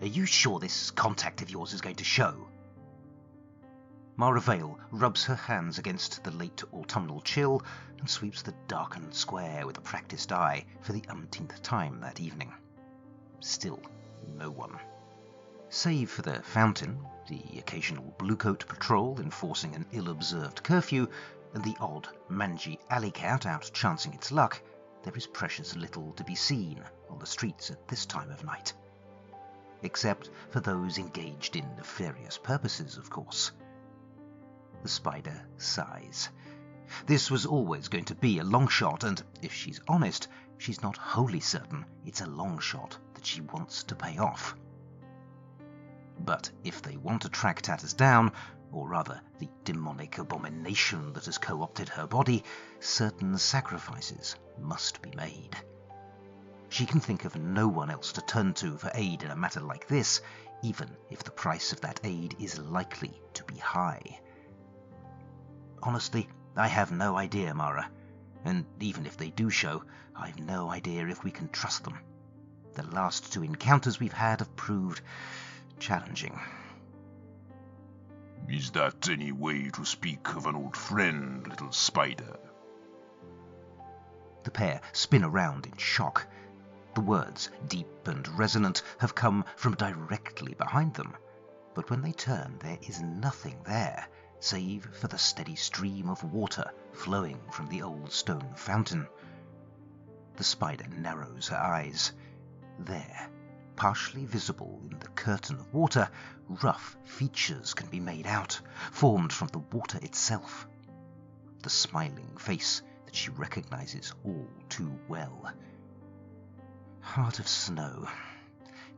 you sure this contact of yours is going to show?" Mara Vale rubs her hands against the late autumnal chill and sweeps the darkened square with a practised eye for the umpteenth time that evening. Still no one. Save for the fountain, the occasional bluecoat patrol enforcing an ill-observed curfew, and the odd, mangy alley cat out chancing its luck, there is precious little to be seen on the streets at this time of night. Except for those engaged in nefarious purposes, of course. The spider sighs. This was always going to be a long shot, and if she's honest, she's not wholly certain it's a long shot that she wants to pay off. But if they want to track Tatters down, or rather the demonic abomination that has co-opted her body, certain sacrifices must be made. She can think of no one else to turn to for aid in a matter like this, even if the price of that aid is likely to be high. Honestly, I have no idea, Mara, and even if they do show, I've no idea if we can trust them. The last 2 encounters we've had have proved challenging. "Is that any way to speak of an old friend, little spider?" The pair spin around in shock. The words, deep and resonant, have come from directly behind them, but when they turn there is nothing there, save for the steady stream of water flowing from the old stone fountain. The spider narrows her eyes. There, partially visible in the curtain of water, rough features can be made out, formed from the water itself. The smiling face that she recognizes all too well. Heart of Snow,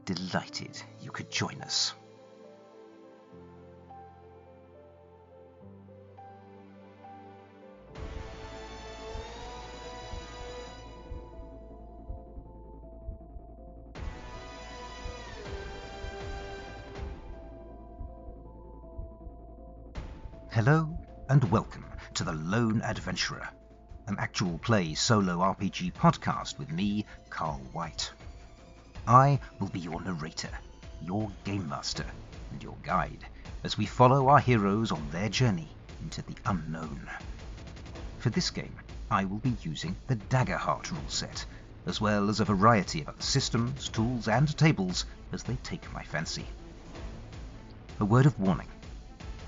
delighted you could join us. Hello and welcome to The Lone Adventurer, an actual play solo RPG podcast with me, Carl White. I will be your narrator, your game master, and your guide as we follow our heroes on their journey into the unknown. For this game, I will be using the Daggerheart rule set, as well as a variety of other systems, tools, and tables as they take my fancy. A word of warning.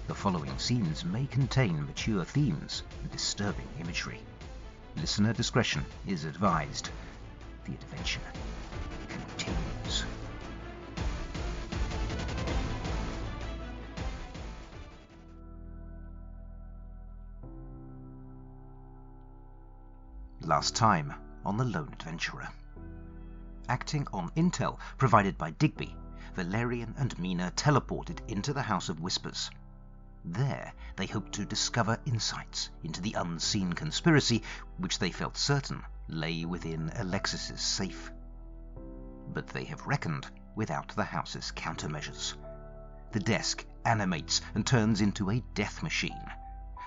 The following scenes may contain mature themes and disturbing imagery. Listener discretion is advised. The adventure continues. Last time on The Lone Adventurer. Acting on intel provided by Digby, Valerian and Mina teleported into the House of Whispers. There, they hoped to discover insights into the unseen conspiracy which they felt certain lay within Alexis's safe. But they have reckoned without the house's countermeasures. The desk animates and turns into a death machine.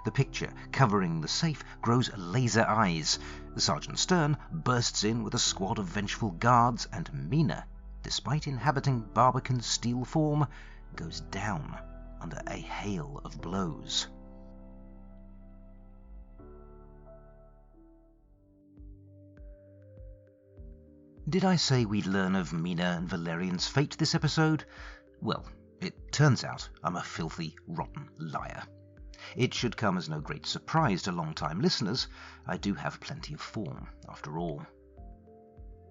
The picture covering the safe grows laser eyes. Sergeant Stern bursts in with a squad of vengeful guards, and Mina, despite inhabiting Barbican's steel form, goes down under a hail of blows. Did I say we'd learn of Mina and Valerian's fate this episode? Well, it turns out I'm a filthy, rotten liar. It should come as no great surprise to long-time listeners. I do have plenty of form, after all.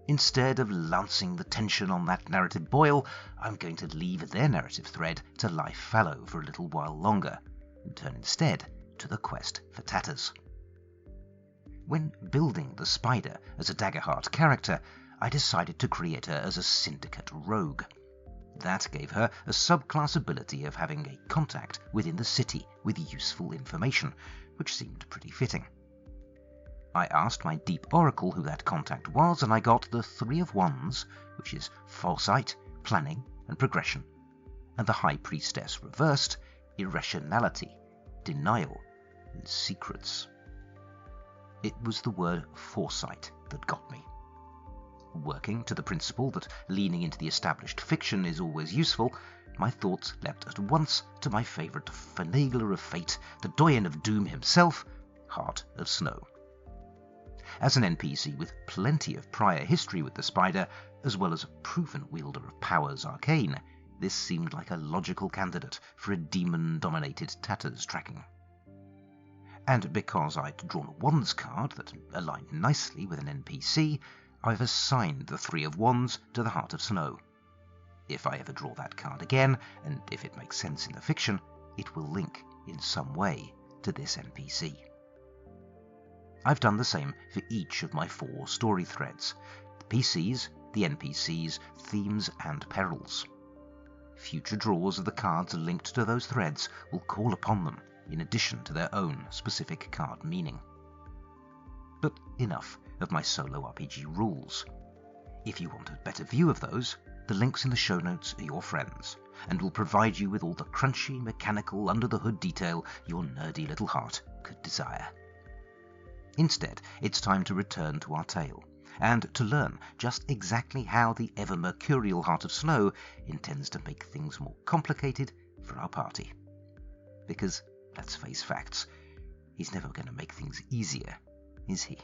Instead of lancing the tension on that narrative boil, I'm going to leave their narrative thread to lie fallow for a little while longer, and turn instead to the quest for Tatters. When building the Spider as a Daggerheart character, I decided to create her as a syndicate rogue. That gave her a subclass ability of having a contact within the city with useful information, which seemed pretty fitting. I asked my deep oracle who that contact was, and I got the 3 of Wands, which is foresight, planning, and progression, and the High Priestess reversed, irrationality, denial, and secrets. It was the word foresight that got me. Working to the principle that leaning into the established fiction is always useful, my thoughts leapt at once to my favourite finagler of fate, the doyen of doom himself, Heart of Snow. As an NPC with plenty of prior history with the spider, as well as a proven wielder of powers arcane, this seemed like a logical candidate for a demon-dominated Tatters tracking. And because I'd drawn a Wands card that aligned nicely with an NPC, I've assigned the 3 of Wands to the Heart of Snow. If I ever draw that card again, and if it makes sense in the fiction, it will link in some way to this NPC. I've done the same for each of my 4 story threads: the PCs, the NPCs, themes, and perils. Future draws of the cards linked to those threads will call upon them, in addition to their own specific card meaning. But enough of my solo RPG rules. If you want a better view of those, the links in the show notes are your friends, and will provide you with all the crunchy, mechanical, under-the-hood detail your nerdy little heart could desire. Instead, it's time to return to our tale, and to learn just exactly how the ever-mercurial Heart of Snow intends to make things more complicated for our party. Because, let's face facts, he's never going to make things easier, is he?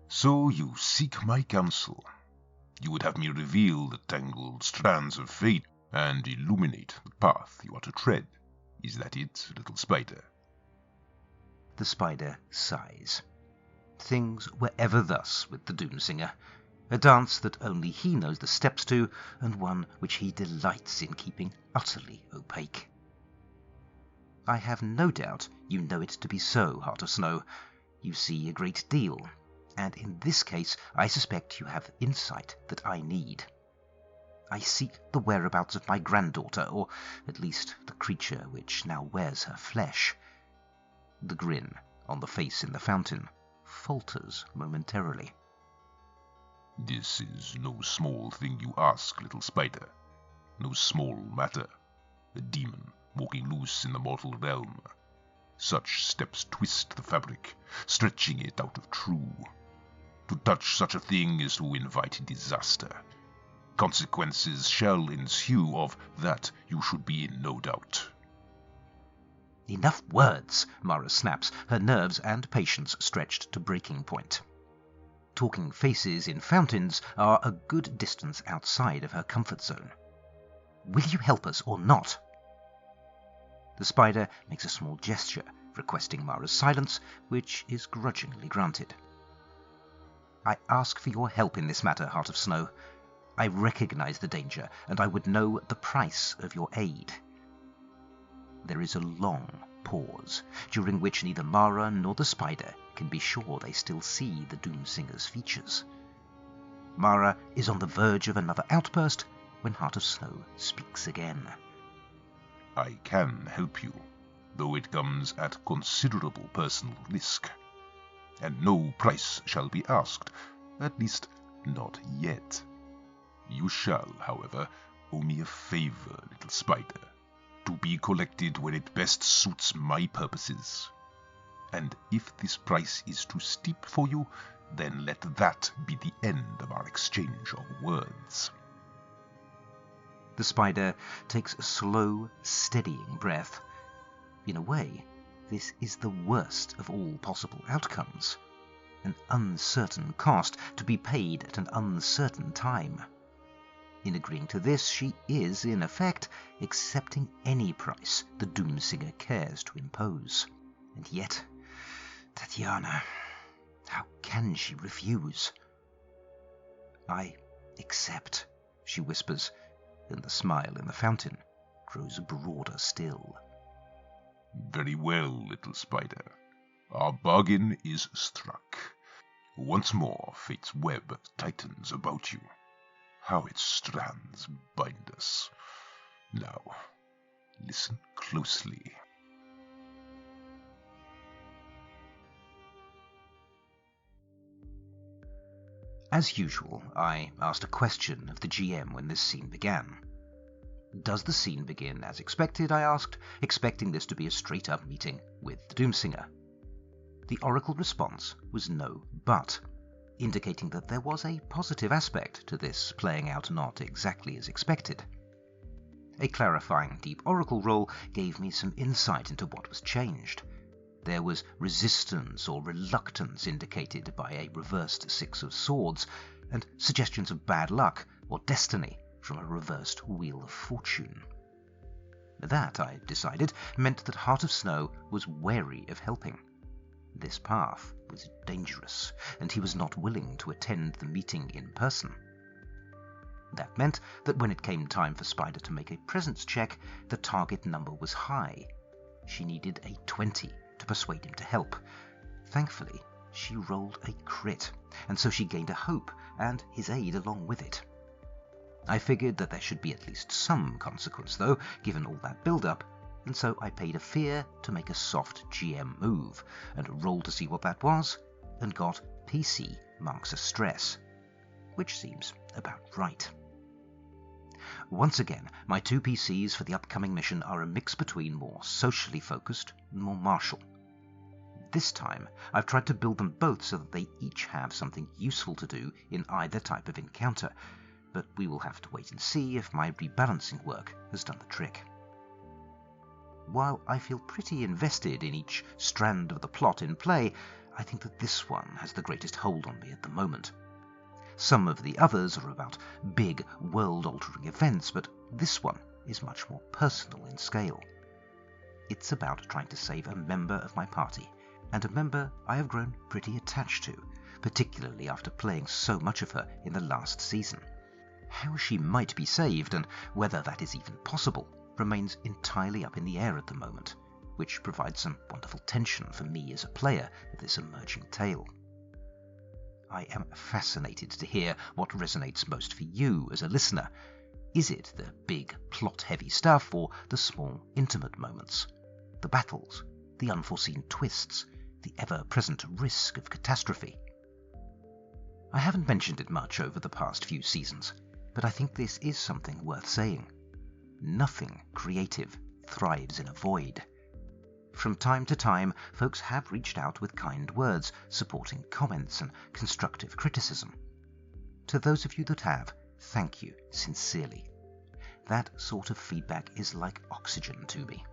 So you seek my counsel. You would have me reveal the tangled strands of fate and illuminate the path you are to tread. Is that it, little spider? The spider sighs. Things were ever thus with the Doomsinger, a dance that only he knows the steps to, and one which he delights in keeping utterly opaque. I have no doubt you know it to be so, Heart of Snow. You see a great deal, and in this case I suspect you have insight that I need. I seek the whereabouts of my granddaughter, or at least the creature which now wears her flesh. The grin on the face in the fountain falters momentarily. This is no small thing you ask, little spider. No small matter. A demon walking loose in the mortal realm. Such steps twist the fabric, stretching it out of true. To touch such a thing is to invite disaster. Consequences shall ensue, of that you should be in no doubt. Enough words, Mara snaps, her nerves and patience stretched to breaking point. Talking faces in fountains are a good distance outside of her comfort zone. Will you help us or not? The spider makes a small gesture, requesting Mara's silence, which is grudgingly granted. I ask for your help in this matter, Heart of Snow. I recognize the danger, and I would know the price of your aid. There is a long pause, during which neither Mara nor the spider can be sure they still see the Doomsinger's features. Mara is on the verge of another outburst when Heart of Snow speaks again. I can help you, though it comes at considerable personal risk. And no price shall be asked, at least not yet. You shall, however, owe me a favor, little spider, to be collected when it best suits my purposes. And if this price is too steep for you, then let that be the end of our exchange of words. The spider takes a slow, steadying breath. In a way, this is the worst of all possible outcomes. An uncertain cost to be paid at an uncertain time. In agreeing to this, she is, in effect, accepting any price the Doomsinger cares to impose. And yet, Tatiana, how can she refuse? I accept, she whispers, and the smile in the fountain grows broader still. Very well, little spider. Our bargain is struck. Once more fate's web tightens about you. How its strands bind us. Now, listen closely. As usual, I asked a question of the GM when this scene began. "Does the scene begin as expected?" I asked, expecting this to be a straight-up meeting with the Doomsinger. The oracle response was no but, indicating that there was a positive aspect to this playing out not exactly as expected. A clarifying deep oracle roll gave me some insight into what was changed. There was resistance or reluctance indicated by a reversed Six of Swords, and suggestions of bad luck or destiny from a reversed Wheel of Fortune. That, I decided, meant that Heart of Snow was wary of helping. This path was dangerous, and he was not willing to attend the meeting in person. That meant that when it came time for Spider to make a presence check, the target number was high. She needed a 20 to persuade him to help. Thankfully, she rolled a crit, and so she gained a hope and his aid along with it. I figured that there should be at least some consequence, though, given all that build-up, and so I paid a fear to make a soft GM move, and rolled to see what that was, and got PC marks a stress, which seems about right. Once again, my two PCs for the upcoming mission are a mix between more socially focused and more martial. This time, I've tried to build them both so that they each have something useful to do in either type of encounter, but we will have to wait and see if my rebalancing work has done the trick. While I feel pretty invested in each strand of the plot in play, I think that this one has the greatest hold on me at the moment. Some of the others are about big, world-altering events, but this one is much more personal in scale. It's about trying to save a member of my party, and a member I have grown pretty attached to, particularly after playing so much of her in the last season. How she might be saved, and whether that is even possible, remains entirely up in the air at the moment, which provides some wonderful tension for me as a player of this emerging tale. I am fascinated to hear what resonates most for you as a listener. Is it the big, plot-heavy stuff, or the small, intimate moments? The battles, the unforeseen twists, the ever-present risk of catastrophe? I haven't mentioned it much over the past few seasons, but I think this is something worth saying. Nothing creative thrives in a void. From time to time, folks have reached out with kind words, supporting comments and constructive criticism. To those of you that have, thank you sincerely. That sort of feedback is like oxygen to me.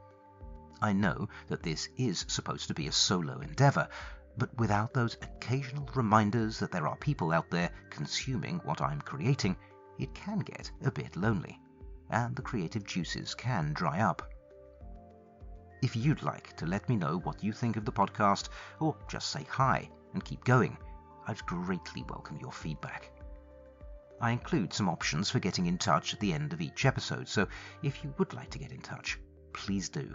I know that this is supposed to be a solo endeavor, but without those occasional reminders that there are people out there consuming what I'm creating, it can get a bit lonely, and the creative juices can dry up. If you'd like to let me know what you think of the podcast, or just say hi and keep going, I'd greatly welcome your feedback. I include some options for getting in touch at the end of each episode, so if you would like to get in touch, please do.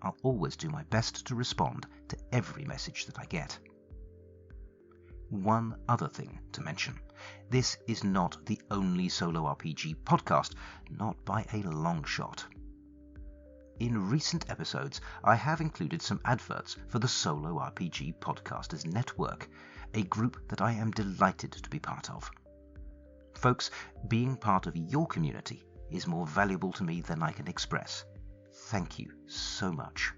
I'll always do my best to respond to every message that I get. One other thing to mention. This is not the only solo RPG podcast, not by a long shot. In recent episodes, I have included some adverts for the Solo RPG Podcasters Network, a group that I am delighted to be part of. Folks, being part of your community is more valuable to me than I can express. Thank you so much.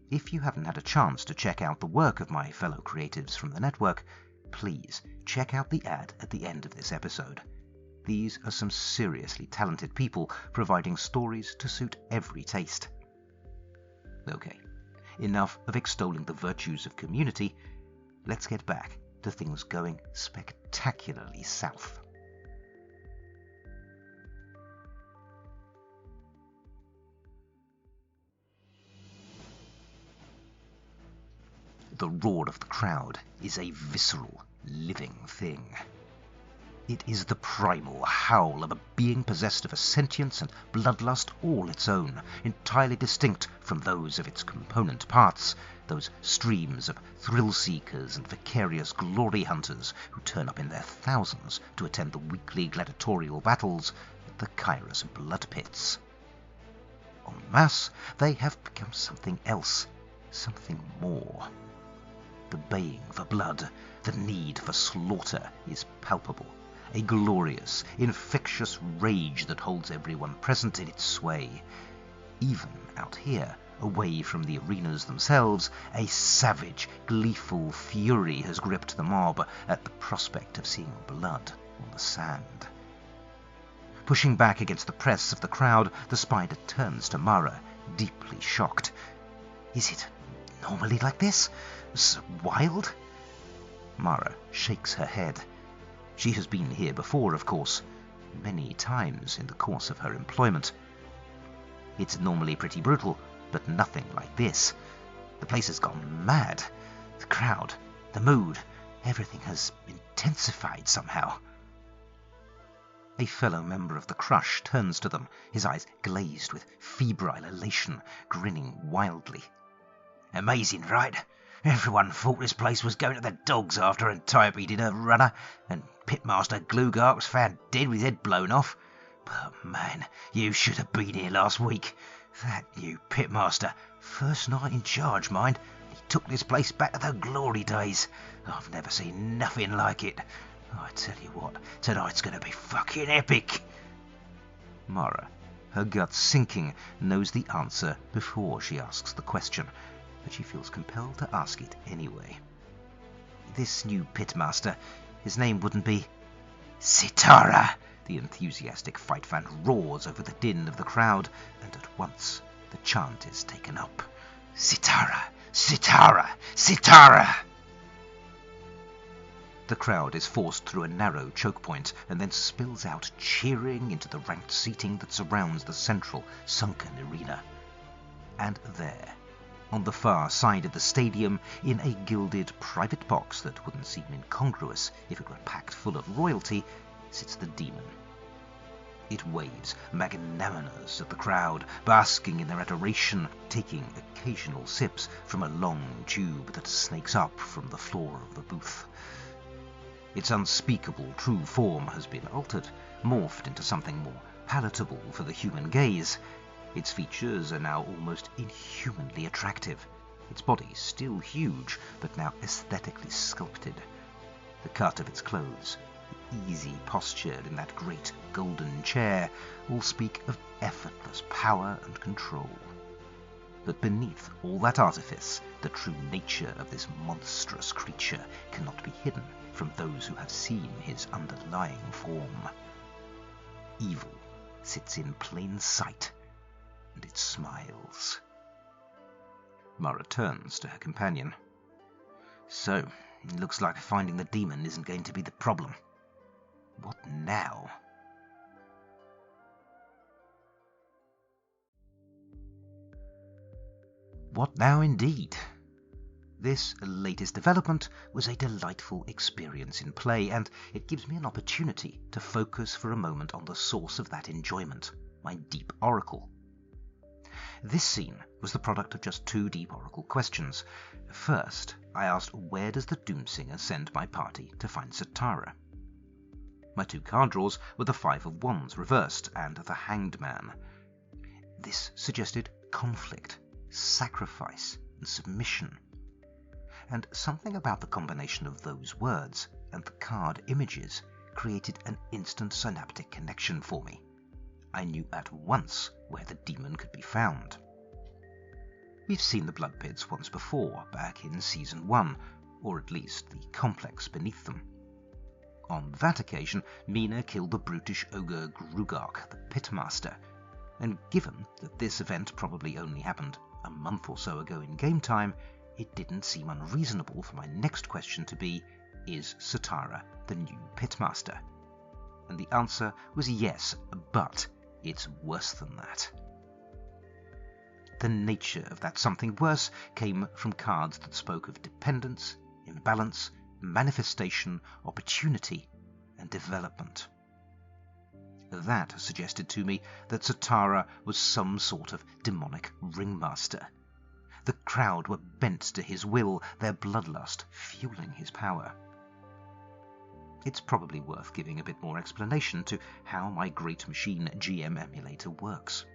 If you haven't had a chance to check out the work of my fellow creatives from the network, please check out the ad at the end of this episode. These are some seriously talented people providing stories to suit every taste. Okay, enough of extolling the virtues of community. Let's get back to things going spectacularly south. The roar of the crowd is a visceral, living thing. It is the primal howl of a being possessed of a sentience and bloodlust all its own, entirely distinct from those of its component parts, those streams of thrill-seekers and vicarious glory hunters who turn up in their thousands to attend the weekly gladiatorial battles at the Kairos blood pits. En masse, they have become something else, something more. The baying for blood, the need for slaughter is palpable. a glorious, infectious rage that holds everyone present in its sway. Even out here, away from the arenas themselves, a savage, gleeful fury has gripped the mob at the prospect of seeing blood on the sand. Pushing back against the press of the crowd, the spider turns to Mara, deeply shocked. Is it normally like this? Wild? Mara shakes her head. She has been here before, of course, many times in the course of her employment. It's normally pretty brutal, but nothing like this. The place has gone mad. The crowd, the mood, everything has intensified somehow. A fellow member of the crush turns to them, his eyes glazed with febrile elation, grinning wildly. Amazing, right? Everyone thought this place was going to the dogs after Antiope did her runner, and Pitmaster Glugark was found dead with his head blown off. But man, you should have been here last week. That new Pitmaster, first night in charge, mind, he took this place back to the glory days. I've never seen nothing like it. I tell you what, tonight's going to be fucking epic. Mara, her gut sinking, knows the answer before she asks the question, but she feels compelled to ask it anyway. This new pitmaster, his name wouldn't be Setarra. The enthusiastic fight fan roars over the din of the crowd, and at once the chant is taken up. Setarra! Setarra! Setarra! The crowd is forced through a narrow choke point and then spills out cheering into the ranked seating that surrounds the central, sunken arena. And there, on the far side of the stadium, in a gilded private box that wouldn't seem incongruous if it were packed full of royalty, sits the demon. It waves magnanimous at the crowd, basking in their adoration, taking occasional sips from a long tube that snakes up from the floor of the booth. Its unspeakable true form has been altered, morphed into something more palatable for the human gaze. Its features are now almost inhumanly attractive. Its body still huge, but now aesthetically sculpted. The cut of its clothes, the easy posture in that great golden chair, all speak of effortless power and control. But beneath all that artifice, the true nature of this monstrous creature cannot be hidden from those who have seen his underlying form. Evil sits in plain sight, and it smiles. Mara turns to her companion. So, it looks like finding the demon isn't going to be the problem. What now? What now indeed? This latest development was a delightful experience in play, and it gives me an opportunity to focus for a moment on the source of that enjoyment, my deep oracle. This scene was the product of just two deep oracle questions. First, I asked, where does the Doomsinger send my party to find Setarra? My two card draws were the Five of Wands reversed and the Hanged Man. This suggested conflict, sacrifice, and submission. And something about the combination of those words and the card images created an instant synaptic connection for me. I knew at once where the demon could be found. We've seen the Blood Pits once before, back in Season 1, or at least the complex beneath them. On that occasion, Mina killed the brutish ogre Glugark, the Pitmaster, and given that this event probably only happened a month or so ago in game time, it didn't seem unreasonable for my next question to be, is Setarra the new Pitmaster? And the answer was yes, but it's worse than that. The nature of that something worse came from cards that spoke of dependence, imbalance, manifestation, opportunity, and development. That suggested to me that Setarra was some sort of demonic ringmaster. The crowd were bent to his will, their bloodlust fueling his power. It's probably worth giving a bit more explanation to how my Great Machine GM emulator works.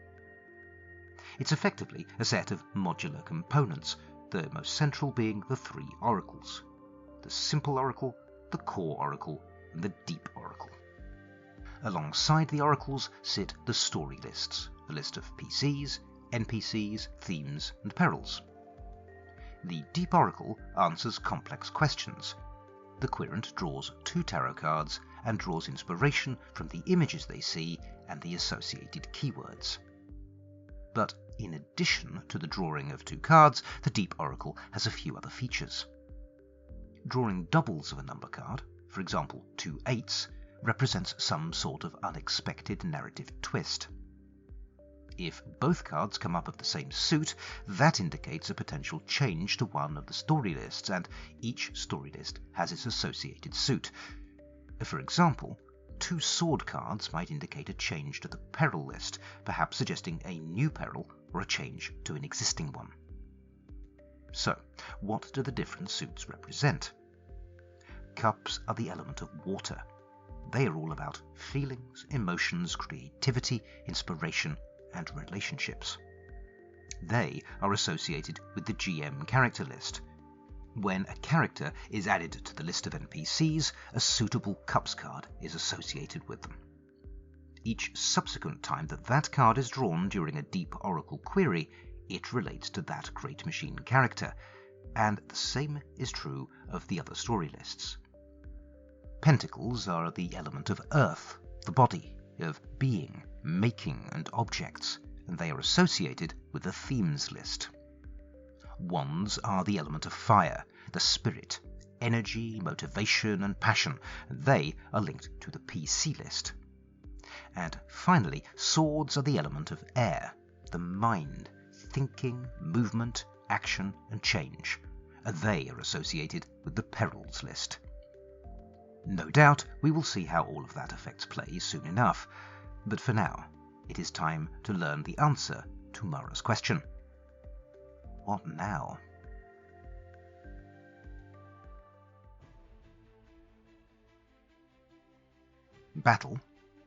It's effectively a set of modular components, the most central being the three oracles: the simple oracle, the core oracle, and the deep oracle. Alongside the oracles sit the story lists, a list of PCs, NPCs, themes, and perils. The Deep Oracle answers complex questions. The Querent draws 2 tarot cards and draws inspiration from the images they see and the associated keywords. But in addition to the drawing of 2 cards, the Deep Oracle has a few other features. Drawing doubles of a number card, for example 2 8s, represents some sort of unexpected narrative twist. If both cards come up of the same suit, that indicates a potential change to one of the story lists, and each story list has its associated suit. For example, 2 sword cards might indicate a change to the peril list, perhaps suggesting a new peril or a change to an existing one. So, what do the different suits represent? Cups are the element of water. They are all about feelings, emotions, creativity, inspiration, and relationships. They are associated with the GM character list. When a character is added to the list of NPCs, a suitable Cups card is associated with them. Each subsequent time that card is drawn during a Deep Oracle query, it relates to that Great Machine character, and the same is true of the other story lists. Pentacles are the element of earth, the body, of being, making, and objects, and they are associated with the themes list. Wands are the element of fire, the spirit, energy, motivation, and passion, and they are linked to the PC list. And finally, swords are the element of air, the mind, thinking, movement, action, and change, and they are associated with the perils list. No doubt we will see how all of that affects play soon enough, but for now, it is time to learn the answer to Mara's question. What now? Battle,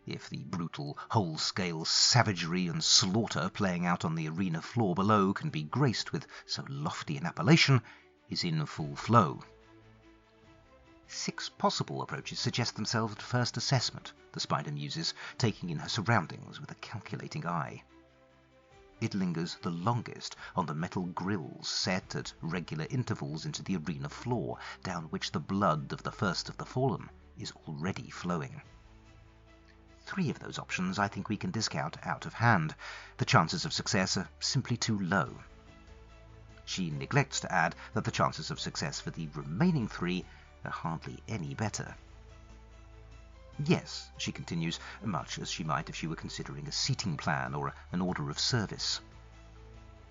if the brutal, whole-scale savagery and slaughter playing out on the arena floor below can be graced with so lofty an appellation, is in full flow. 6 possible approaches suggest themselves at first assessment, the spider muses, taking in her surroundings with a calculating eye. It lingers the longest on the metal grills set at regular intervals into the arena floor, down which the blood of the first of the fallen is already flowing. 3 of those options I think we can discount out of hand. The chances of success are simply too low. She neglects to add that the chances of success for the remaining 3 are hardly any better. Yes, she continues, much as she might if she were considering a seating plan or an order of service.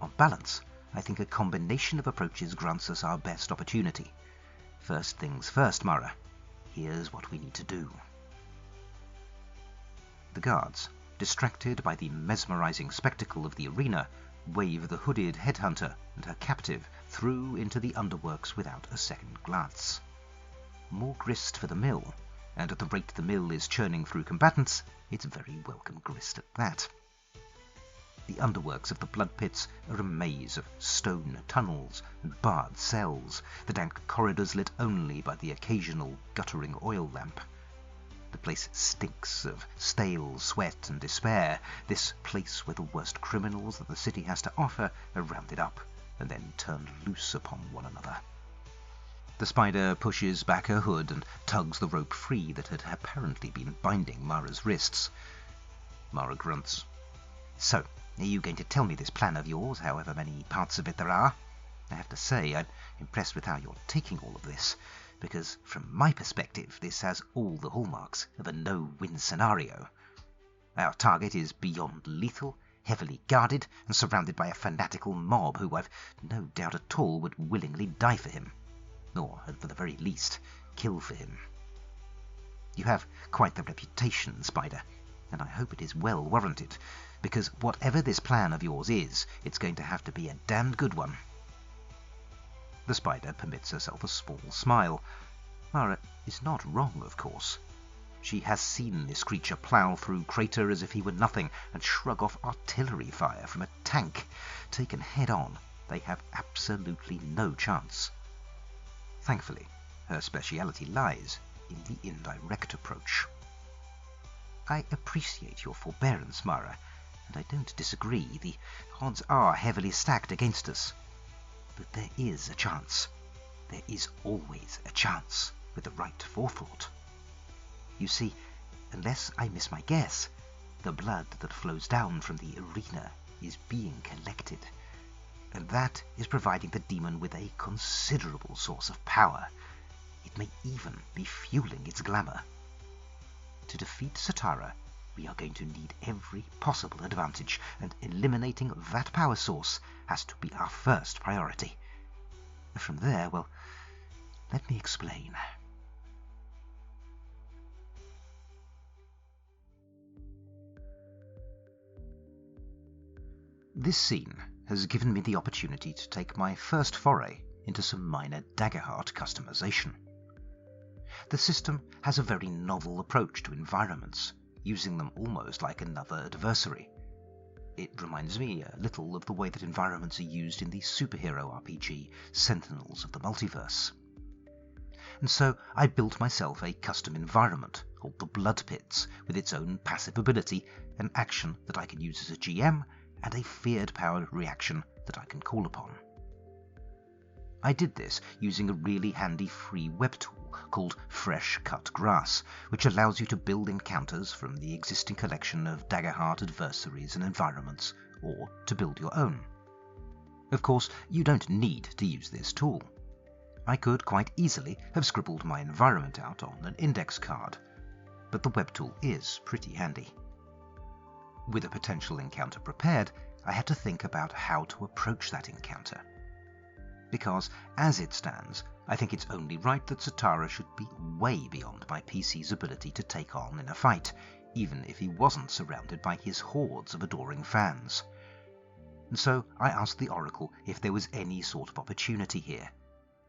On balance, I think a combination of approaches grants us our best opportunity. First things first, Mara. Here's what we need to do. The guards, distracted by the mesmerizing spectacle of the arena, wave the hooded headhunter and her captive through into the underworks without a second glance. More grist for the mill, and at the rate the mill is churning through combatants, it's very welcome grist at that. The underworks of the blood pits are a maze of stone tunnels and barred cells, the dank corridors lit only by the occasional guttering oil lamp. The place stinks of stale sweat and despair, this place where the worst criminals that the city has to offer are rounded up and then turned loose upon one another. The spider pushes back her hood and tugs the rope free that had apparently been binding Mara's wrists. Mara grunts. So, are you going to tell me this plan of yours, however many parts of it there are? I have to say, I'm impressed with how you're taking all of this, because from my perspective, this has all the hallmarks of a no-win scenario. Our target is beyond lethal, heavily guarded, and surrounded by a fanatical mob who I've no doubt at all would willingly die for him. Or, at the very least, kill for him. You have quite the reputation, Spider, and I hope it is well warranted, because whatever this plan of yours is, it's going to have to be a damned good one. The spider permits herself a small smile. Mara is not wrong, of course. She has seen this creature plough through Crater as if he were nothing, and shrug off artillery fire from a tank. Taken head-on, they have absolutely no chance. Thankfully, her speciality lies in the indirect approach. I appreciate your forbearance, Mara, and I don't disagree. The odds are heavily stacked against us. But there is a chance. There is always a chance with the right forethought. You see, unless I miss my guess, the blood that flows down from the arena is being collected, and that is providing the demon with a considerable source of power. It may even be fueling its glamour. To defeat Setarra, we are going to need every possible advantage, and eliminating that power source has to be our first priority. From there, well, let me explain. This scene has given me the opportunity to take my first foray into some minor Daggerheart customization. The system has a very novel approach to environments, using them almost like another adversary. It reminds me a little of the way that environments are used in the superhero RPG Sentinels of the Multiverse. And so I built myself a custom environment called the Blood Pits, with its own passive ability, an action that I can use as a GM, and a feared power reaction that I can call upon. I did this using a really handy free web tool called Fresh Cut Grass, which allows you to build encounters from the existing collection of Daggerheart adversaries and environments, or to build your own. Of course, you don't need to use this tool. I could quite easily have scribbled my environment out on an index card, but the web tool is pretty handy. With a potential encounter prepared, I had to think about how to approach that encounter. Because, as it stands, I think it's only right that Setarra should be way beyond my PC's ability to take on in a fight, even if he wasn't surrounded by his hordes of adoring fans. And so I asked the Oracle if there was any sort of opportunity here,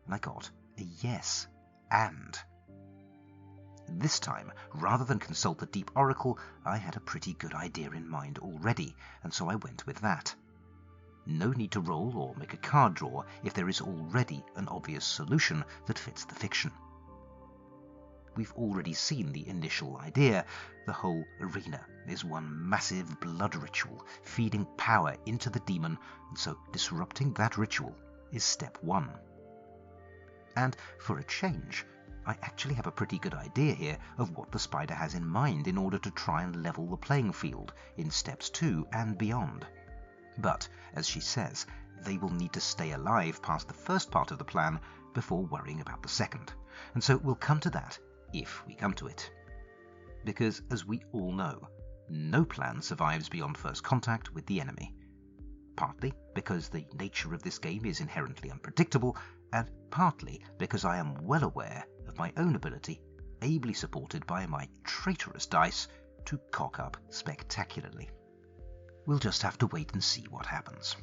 and I got a yes, and. This time, rather than consult the Deep Oracle, I had a pretty good idea in mind already, and so I went with that. No need to roll or make a card draw if there is already an obvious solution that fits the fiction. We've already seen the initial idea. The whole arena is one massive blood ritual, feeding power into the demon, and so disrupting that ritual is step one. And for a change, I actually have a pretty good idea here of what the spider has in mind in order to try and level the playing field in steps 2 and beyond. But, as she says, they will need to stay alive past the first part of the plan before worrying about the second, and so we'll come to that if we come to it. Because, as we all know, no plan survives beyond first contact with the enemy. Partly because the nature of this game is inherently unpredictable, and partly because I am well aware of my own ability, ably supported by my traitorous dice, to cock up spectacularly. We'll just have to wait and see what happens.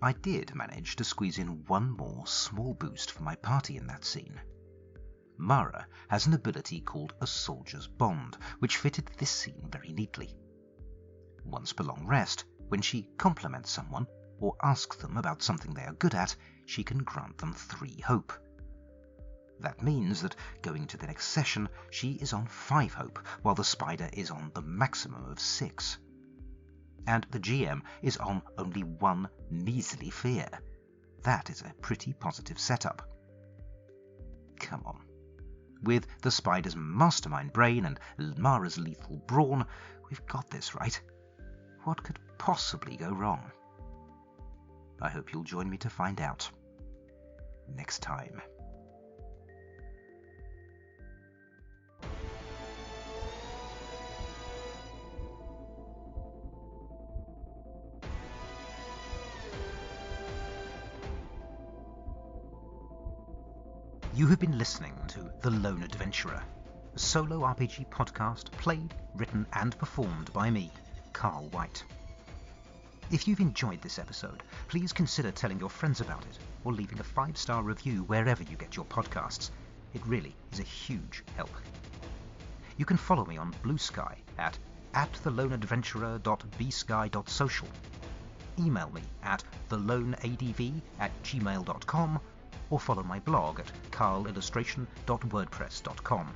I did manage to squeeze in one more small boost for my party in that scene. Mara has an ability called a Soldier's Bond, which fitted this scene very neatly. Once per long rest, when she compliments someone, or asks them about something they are good at, she can grant them 3 hope. That means that going to the next session, she is on 5 hope, while the spider is on the maximum of 6. And the GM is on only 1 measly fear. That is a pretty positive setup. Come on. With the spider's mastermind brain and Mara's lethal brawn, we've got this, right? What could possibly go wrong? I hope you'll join me to find out. Next time. You have been listening to The Lone Adventurer, a solo RPG podcast played, written and performed by me, Carl White. If you've enjoyed this episode, please consider telling your friends about it or leaving a 5-star review wherever you get your podcasts. It really is a huge help. You can follow me on BlueSky at theloneadventurer.bsky.social. Email me at theloneadv@gmail.com or follow my blog at carlillustration.wordpress.com.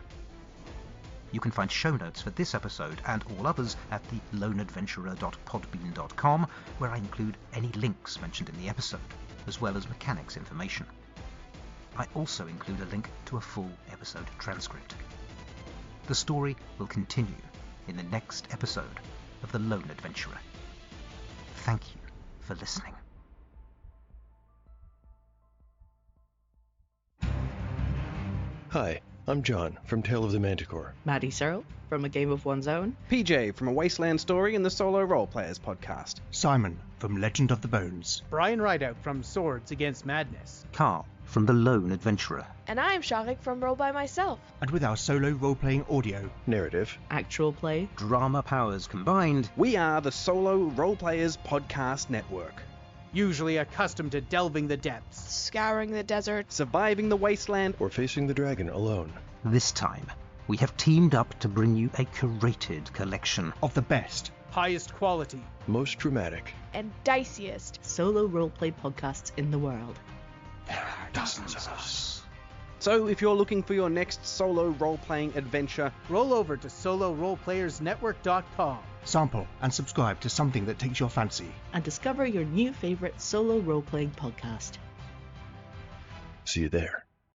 You can find show notes for this episode and all others at theloneadventurer.podbean.com, where I include any links mentioned in the episode, as well as mechanics information. I also include a link to a full episode transcript. The story will continue in the next episode of The Lone Adventurer. Thank you for listening. Hi, I'm John from Tale of the Manticore. Maddie Searle from A Game of One's Own. PJ from A Wasteland Story and the Solo Roleplayers podcast. Simon from Legend of the Bones. Brian Rideout from Swords Against Madness. Carl from The Lone Adventurer. And I'm Shagik from Roll By Myself. And with our solo role-playing audio, Narrative, Actual play, drama powers combined, we are the Solo Roleplayers Podcast Network. Usually accustomed to delving the depths, Scouring the desert, Surviving the wasteland, or facing the dragon alone. this time we have teamed up to bring you a curated collection of the best, highest quality, Most dramatic. and diciest. solo roleplay podcasts in the world. dozens of us. So if you're looking for your next solo role-playing adventure, roll over to soloroleplayersnetwork.com. Sample and subscribe to something that takes your fancy. And discover your new favourite solo role-playing podcast. See you there.